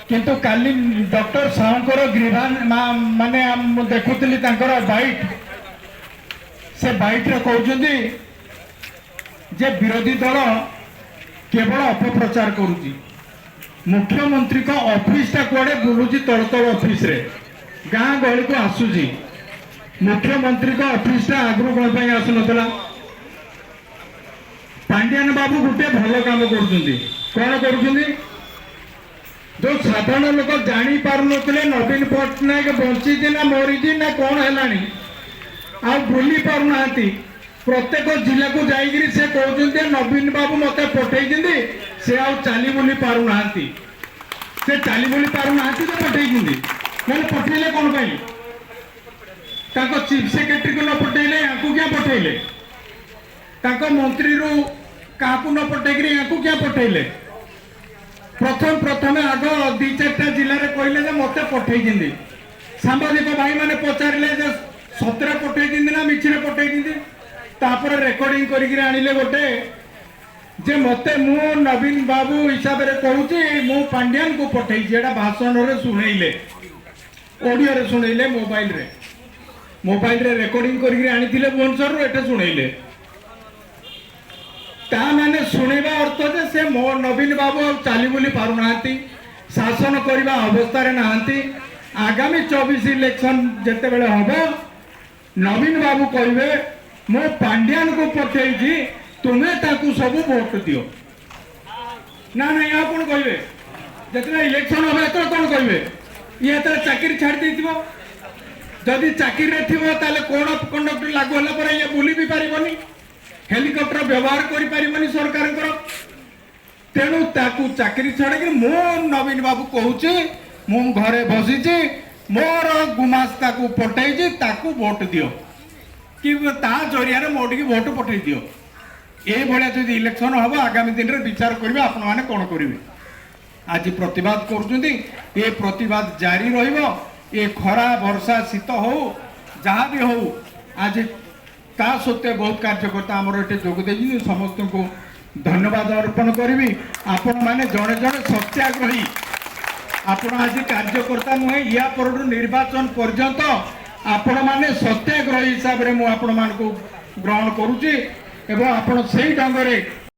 किंतु काली डॉक्टर साहूकर ग्रीवान माने देखुली बैट से बैट रे कहते जे विरोधी दल केवल अपप्रचार करुच्ची मुख्यमंत्री का ऑफिस टा कुआडे बुलूची तल तल ऑफिस रे गाँ गहली को आसूची मुख्यमंत्री का ऑफिस टा आगु कौन आसु नथला पांड्यान बाबू गोटे भल काम करुँच जो साधारण लोक जानी पार नथिले नवीन पट्टनायक बंची ना मरीजी ना कौन है आ बुली पार ना प्रत्येक जिला को जाइए से कहते नवीन बाबू मत पठे से आ चली बुली पार ना से चली बुली पार ना तो पठे पठेले कौन पाई चीफ सेक्रेटरी को न पठेले या क्या पठेले मंत्री रू क्या न पठेक या क्या पठेले प्रथम आग दी चार्टा जिले में कहले मत पठे सांबादिक भाई मैंने पचारे सतरे पठे ना मिछरे पठे रेकर्डिंग करके आनिले गोटे जे मते मु नवीन बाबू हिसाब से कहूँ मु पांड्यान को पठे भाषण रे शुणेले ऑडियो रे शुणेले मोबाइल रे रेकर्डिंग करके आनिथिले भुवनेश्वर रो एटा शुणेले ता माने शुणवा अर्थ जे से मो नवीन बाबू चली बुली पार ना शासन करने अवस्था नहांती आगामी 24 इलेक्शन जिते बेले हम नवीन बाबू कहे मो पांड्यान को पठे तुम्हें ताकू सब वोट दियो ना ना या कौन कहे जिते इलेक्शन हम एत कौन कहे ये चाकरी छाड़ देथिबो जदि चाकरी थी कौन कंडक्टर लागू होला ये बुली भी पारिबनी हेलिकॉप्टर व्यवहार करि सरकार तेणु ताकू चाकरी छाड़ मो नवीन बाबू कहूँ मु घरे बसीची मोर गुमास्ता को पठे ताकू वोट दियो कि ता जरिया मोटी वोट पठे दियो ये भाया जो इलेक्शन हम आगामी दिन में विचार करेंगे आपण मैंने कौन करेंगे आज प्रतिवाद कर प्रतिवाद जारी रे खरा वर्षा शीत हो जहाँ भी हो आज ता सत्वे बहुत कार्यकर्ता आमर ये जोगदे समस्त को धन्यवाद अर्पण करी आपण मैंने जड़े जड़े सत्याग्रही आपण आज कार्यकर्ता नुहे या पर निर्वाचन पर्यंत आपण मैंने सत्याग्रही हिसाब से मुझे ग्रहण करुच्ची एवं आपण से ढंग